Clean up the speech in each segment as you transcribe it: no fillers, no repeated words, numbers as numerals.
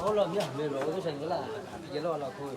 Hola, mira, me lo voy a enseñar. Ya lo hago.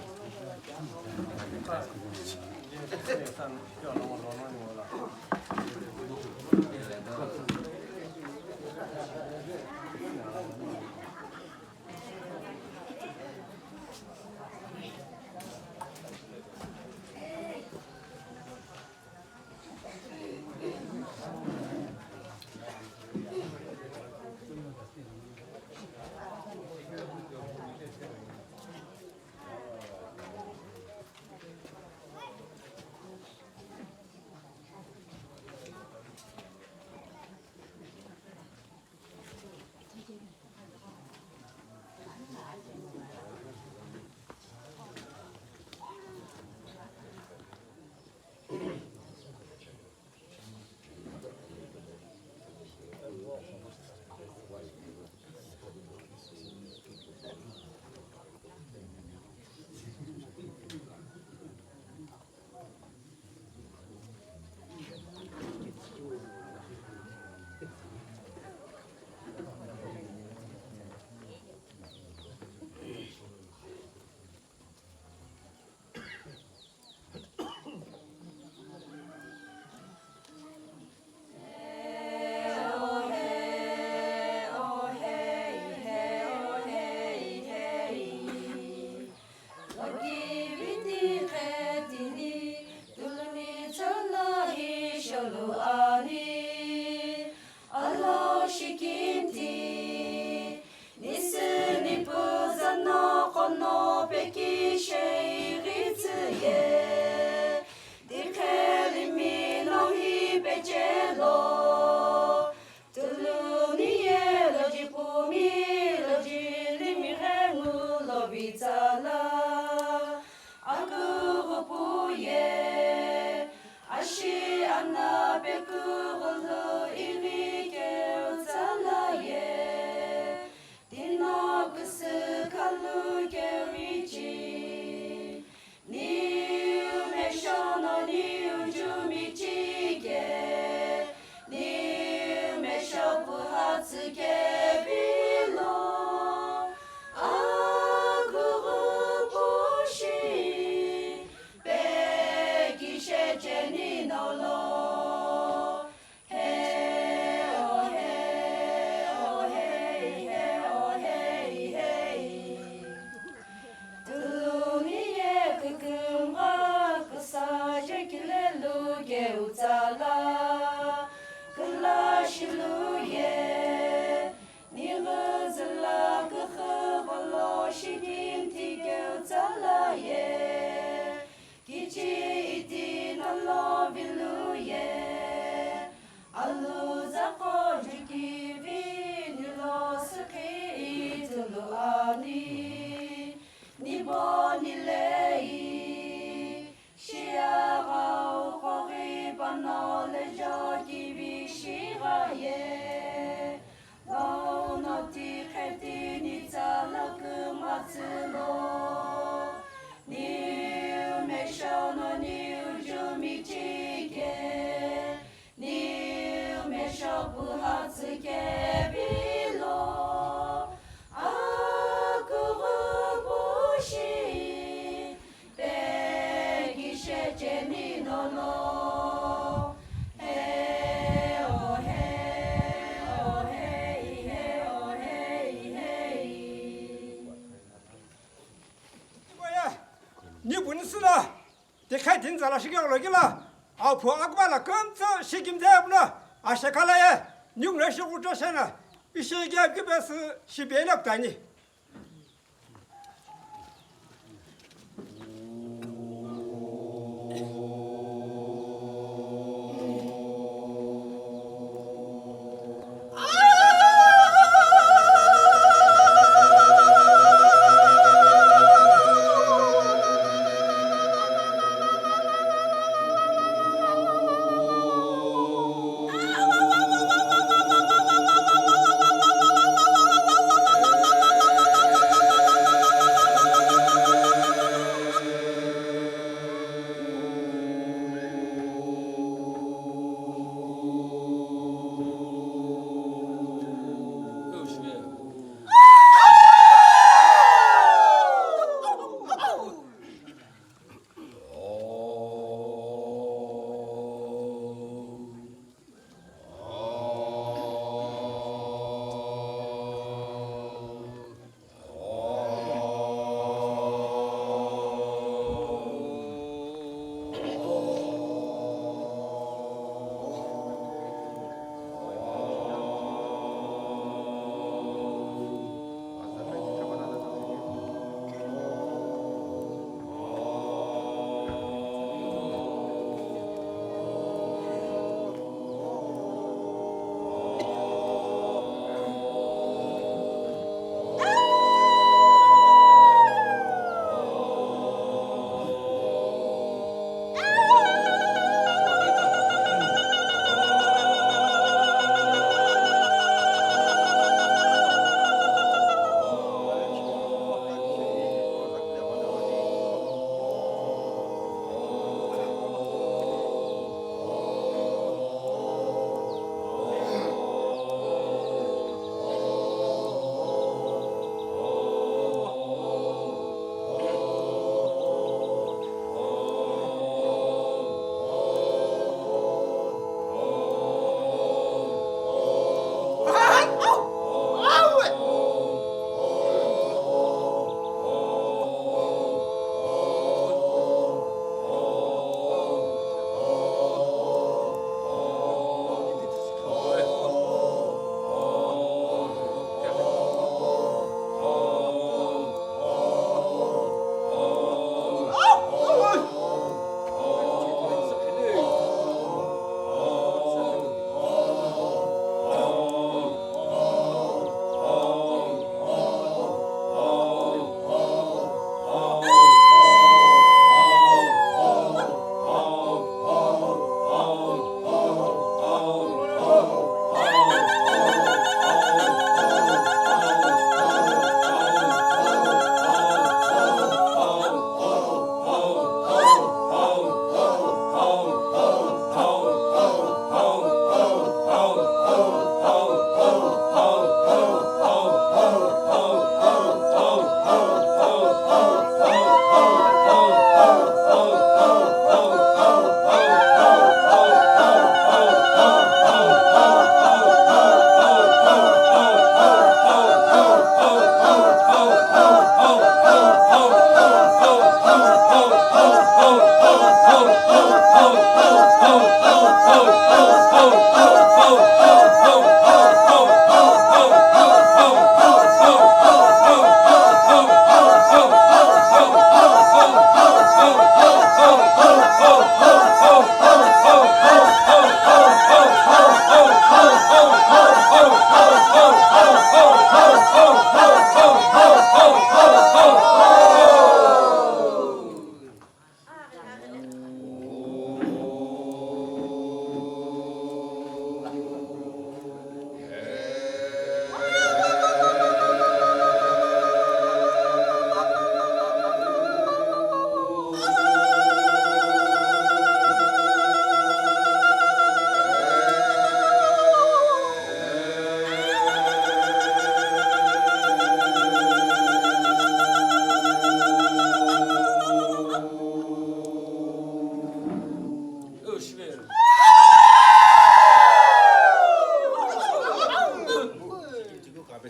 잘 시켜놓기라 아포 악발라 검서 시김대부나 아시칼라에 육내시 우조세나 이 시기에 급에서 시베력다니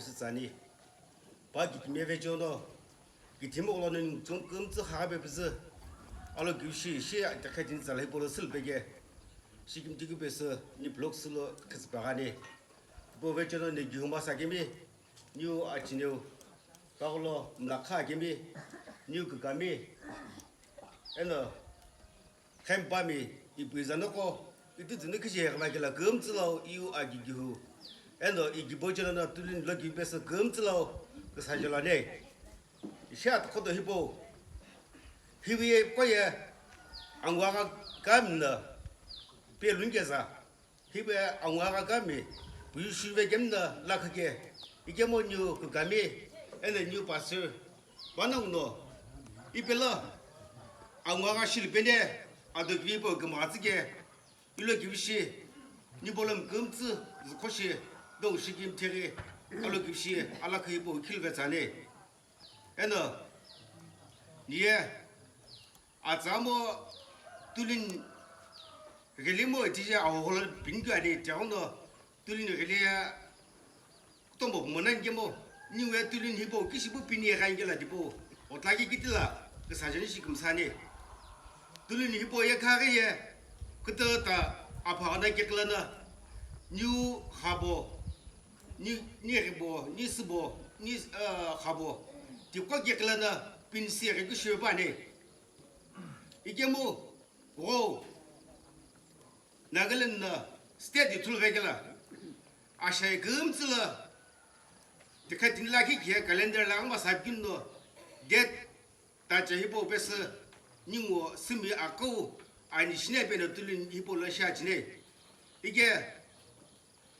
是咱的，把给免费教导，给题目了呢，从工资下边不是，阿拉狗血的开进咱来波罗斯别个，是跟这个不是你不落实了，可是白干的，不会教导你狗马啥个咩，你啊今牛，把我了那卡个咩，你个干咩，那，看把咩，一辈子那个，一直真的可些买个了，工资了有啊几个。endo igi bojana na tulin lagi besa gumtlo kasajala ne shat khodo hibo hiwi koye angwa gamna pe lungeza hibe angwa gami bu shuwe gemna lakage igemo nyu ku gami ene nyu pasu banong no ibela angwa shilbene ado gibo gmazige ilo gibishi ni bolam gumtsu khoshi都是今天的，阿拉就是阿拉可以不去个咱的，那，你啊咱们都能，个里么这些熬好了病毒的，这样的都能个里，都没么难的么，因为都能去不，可是不病也看见了的不，我大概记得了，个啥人是咁啥呢？都能去不也看个也，个到达阿婆那个了呢，牛哈不。你不，你是不，你哈不，就过节了呢，平时那个学班的，一个么，我那个人呢，steady 出来个了，啊，谁工资了，就看听那去看 calendar 啦，我啥病了，这大家一波不是，你我身边阿狗，啊，你现在变得对人一波来下去呢，一个。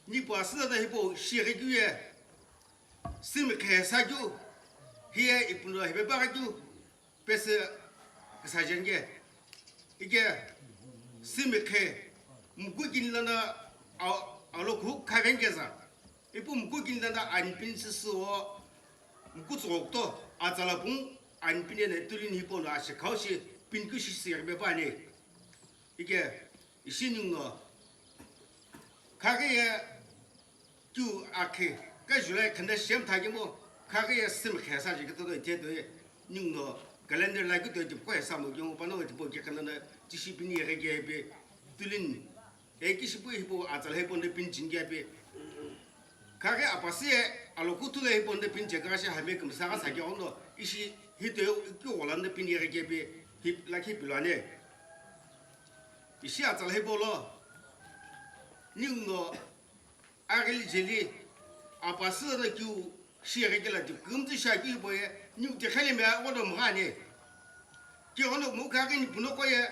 你把是那一部写个句耶，什么开啥就，嘿一部那一百八个就，别是啥人个，一个什么开，唔过今那阿拉库开人个啥，一部唔过今那安平是我，唔过做到阿扎拉崩安平的对你一部那是考试，并不是写个八呢，一个一些人咯，看个也。就阿开，搿原来看到想他个么，看个也什么开啥这个都在天对，用了，搿两年来个对就怪啥么用，把那个就不给看到那，就是比你那个别，对人，就是不一部阿在那边的边境那边，看个阿巴是阿老古头那边的边境，搿些还没咁啥个啥叫喏，一些迄对叫我们那边那个边，迄来去比乱呢，一些阿在那边咯，用了。阿个里这里，阿把事呢就写个了，就工资下去不也？你这看里面我都没看呢，就我都没看个你不能过也，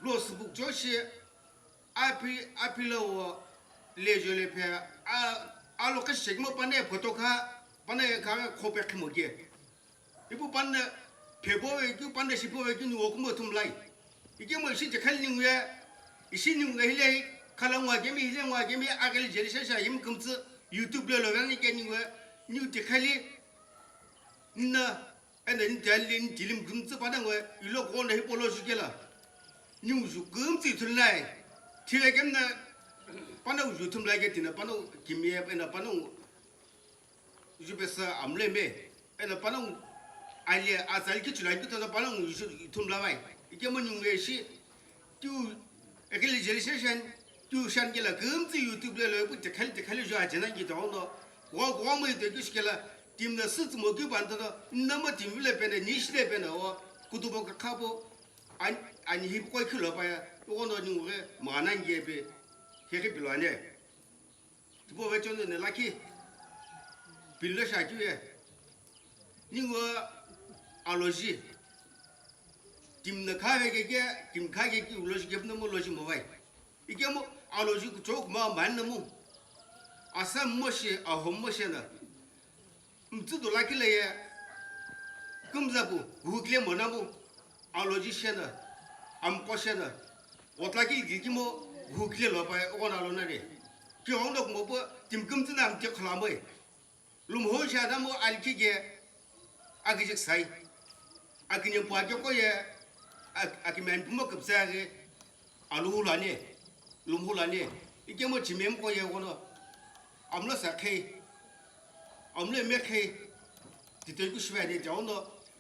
老师不就是阿批了我来就来拍，阿老个什么把那葡萄卡，把那看口碑看没见，你不把那拍包位就把那些包位就我根本通不来，已经没事就看你们，一些人来。看了我这边，我这边阿个里这里小小，因为工资 YouTube 了，让你给你个，你得看哩，那，那你这里这里工资把那个娱乐广那些播了出去了，你就工资出来，出来跟那，把那 YouTube 来个听了，把那今年把那就别说俺们那边，那把那阿里阿在里出来，就他把那 YouTube 来买，一个么用个是，就那个里这里小小。就像个了，工资又对不了，不得看了就还真难给着呢。我没得就是个了，定了是怎么给办的呢？那么定那边的，你是那边的哦，古都包个卡不，按你不过去了吧呀？我那你我个马南这边，这个比乱的，不会叫你那去，比了下去耶。你我阿罗西，定了卡个定卡个罗西，那么罗西没坏，一个么？阿罗就做嘛慢了么？阿三么些，阿红么些呢？唔知道哪个来呀？咁子不，胡个么那么？阿罗就些呢，俺不些呢。我那个自己么胡个老板，我那罗那里，就红了么不？点咁子那就看了没？龙河下那么阿里个，阿个就晒，阿个人不就个呀？阿个面不么咁晒个，阿罗乱呢？龙虎兰呢，一见么前面过也我了，俺们那啥开， 아무래 맥해 뒤들고 싶어야 저는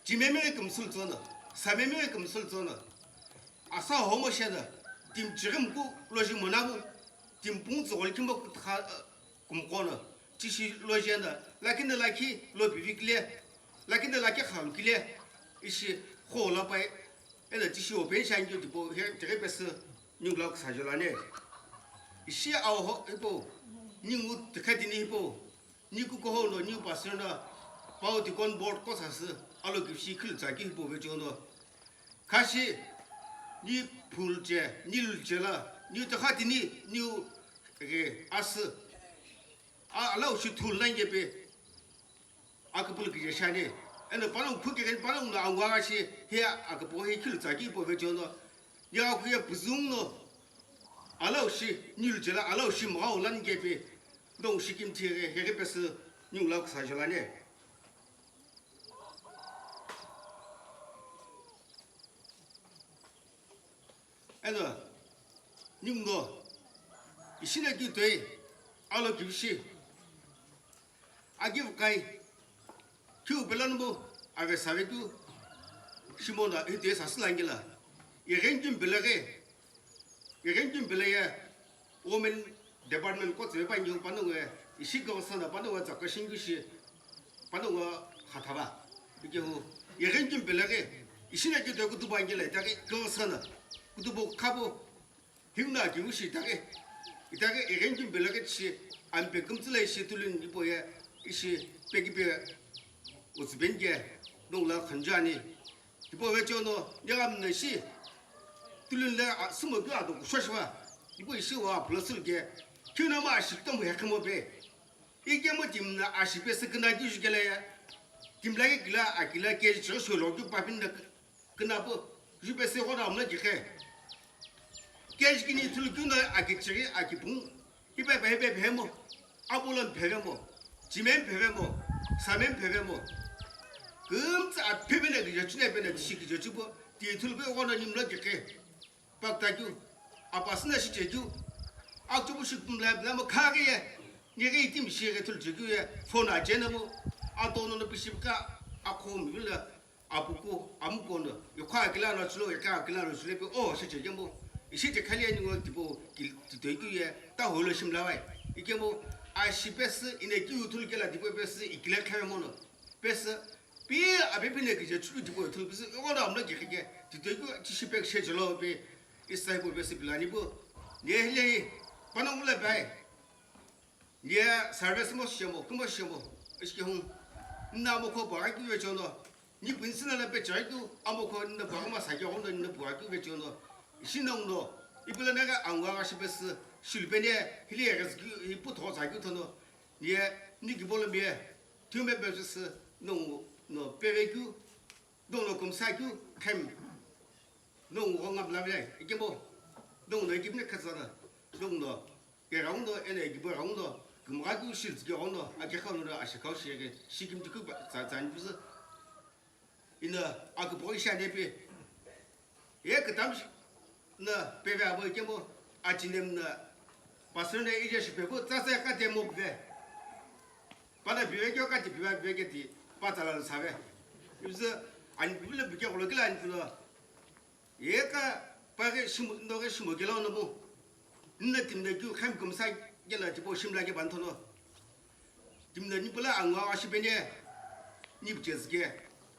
지매매의 금술전은 사매매의 금술전은 아사 호모셔는 팀 지금 고 로지 못하고 팀 봉지 올킴고 다 kumkono tishi lojena lakini laki lobivikle lakini laki khamkile ishi khola pai ela tishi open shanju tipo he tegepes nyulak sajolane ishi aw ho ipo ningu tekadini ipo niku ko hono ni pasena pau di kon board ko sas alo gipsi khil jagi ipo vejono kashi ni pulje niljela ni tekadini ni as allow she to langue akapul ki shane and the panel cook and panel na washi here akapo he kill zaki po vejono ya ku ya buzungno allow she niljela allow she ma langue be dong shi kim ti he bes new lok sa jolane and nimno isine ki doi allo gipsi 아기브 가이 큐 벨란보 아베 사베투 시모나 이데 사슬랑길라 예겐진 벨레게 예겐진 벨레야 오멘 디파트먼트 코 제반 요 반노에 이시고서나 반노와 작가 신기시 반노와 하타바 이게 예겐진 벨레게 이신에게 되고 두반길라 다게 거서나 구두보 카보 힘나 기우시 다게 이다게 예겐진 벨레게 치 안베 금슬레 시툴린 이보에 이시 백이베 우즈벤게 농라 컨자니 이거 왜 저노 내가 뭐시 들을래 스모도 아도 쇼시와 이거 이시와 플러스게 큐나마 식도 뭐 약모베 이게 뭐 dim나 아시베스 그나 주시게래 dim라게 길라 아길라 게지 저소로도 바빈다 그나보 주베스 호라 없나 지게 게지기니 들구나 아기치기 아기붕 이베베베 베모 아볼런 베베모 지멘 베베모 사멘 베베모 금자 앞에베네 그 여친에 베네 시기 저주고 뒤틀베 원어님 넣게 박다주 아빠스나 시제주 악주부식 분래블라모 카게 얘가 이팀 시에게 틀주고에 폰아 제너모 아도노는 비십까 아코밀라 아부고 아무고는 요카 길라노 줄로 약간 길라노 줄레 오 시제게 뭐 시제 칼리아는 거 tipo 되고에 다 홀로 심라와이 이게 뭐 아시베스 이네 기우툴게라 tipo 베스 이클레 카메모노 베스 비 아베비네 그제 추루 tipo 틀비스 이거는 없는 게 그게 되고 지시백 셰절로 비 이스타이고 베스 빌라니고 예헬레 바나울레 바이 예 서비스 뭐 시모 그뭐 시모 이게 홍 나모코 바이고 왜 저노 니 분스나라 베 저이도 아모코 너 바가마 사겨 온는 너 바이고 왜 저노 신농도 이불에 내가 안 가시베스 실베네 힐리에스 이부터 자기부터노 예 니기볼레 미에 투메 베스 노 베베구 노노 검사구 캠 노 홍합라베 이게 뭐 노노 이기네 카사나 노노 예랑도 에네 기보랑도 금가구 실즈게 온도 아게카노로 아시카시에게 시김지구 잔비스 이나 아그 보이샤네비 예 그다음 나 베베 아버 이게 뭐 아침에 나 바스네 이제 싶고 자세 까지 못 돼. 바다 비외교까지 비외교지 바다를 사회. 그래서 아니 비빌 비교 올라갈 아니구나. 얘가 바게 너가 심어gel어는 뭐 근데 근데 그 감금사 gel라 뭐 심라게 반토노. dimna ni bula angwa ashibene ni bjezge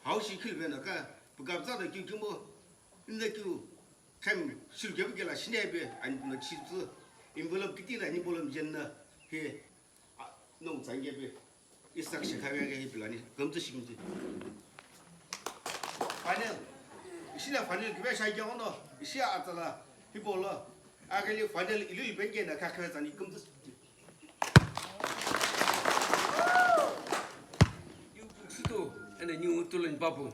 haushi khilbenaka bugabza ki kimo inda ki kem shilgebgela shinebe an chizu imbolom kitina ni bolom jenna he nong zangebe isak shikawege he plani gamzu shim지 반응 시나 반응 그게 사이경어노 시야 아따라 히볼라 아글리 반응 일일 뱅게나 카카자니 금두 유부스도 에네 뉴tul은 바부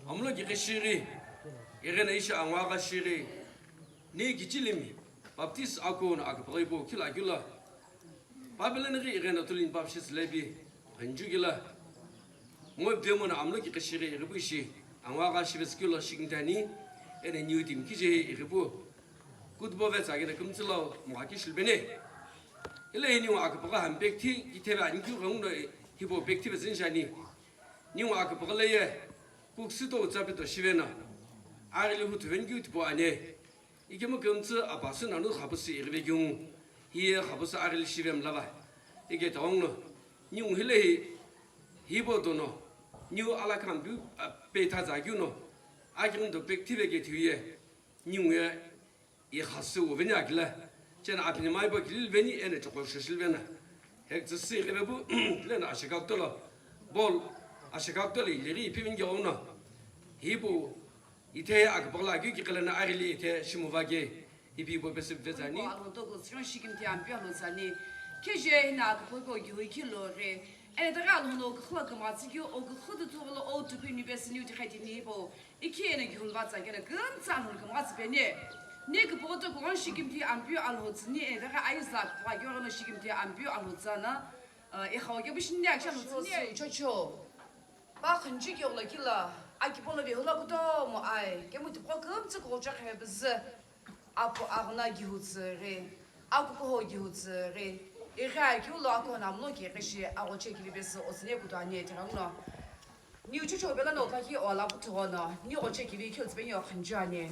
아무나 기시리 이게나 이샤 안와가 시리 네 기질림이 밥티스 아고나 아그브리보 킬라킬라 바벨레네기 이게나 tulin 밥시스 레비 안주길라 뭐 되면 아무렇게 그시리 이르부시 안와가 시베스킬러 시긴다니 에네 뉴팀 기제 이르부 굿보베 자기네 금슬로 마키 실베네 일레니 와그보가 한백티 이테베 안규 강로 hibo bektive zinshani niwa ka boglaye 국수도 잡에도 시베나 아리를 후트wen규트 보아네 이게 뭐 금츠 아바스 나도 하버스 이르베경 히에 하버스 아리를 시베м 라바 이게 동노 뉴힐레 히보도노 뉴 알라칸부 베타자규노 아경도 백티베게 뒤에 뉴에 이 하스 오베냐글라 전 앞에 마이버 길베니 에네 저거 실베나 핵즈스 이르베부 플랜 아시각돌로 볼 아시각돌이 이리 피빈게 오나 히보 이태 아그볼라기 기클나 아릴리 이태 시무바게 히비보 베스베자니 알론도 그런 시김티 안 뼈로자니 케제나 그거 유이킬로레 에드라노노 그거 마지기 오 그거도 도로 오트 유니버시티 카이티니보 이케네 기울바자게나 근자는 그 마스베니 네그 보도 그런 시김티 안 뼈 알호즈니 에드라 아이삭 바요르노 시김티 안 뼈 알호자나 이 하오게 무슨 약샤노즈니 초초 바 흔지기 올라길라 아기 볼레 흘러고도 뭐 아이 게무도 거금지 고작해 버즈 아포 아그나 기후즈레 아고 기후즈레 이가 기울라고 남노기 계시 아고 체기리베스 오스네고도 아니에 들어노 뉴초초 별로 노타기 올라부터나 니 어체기리 켜즈베요 흔지 아니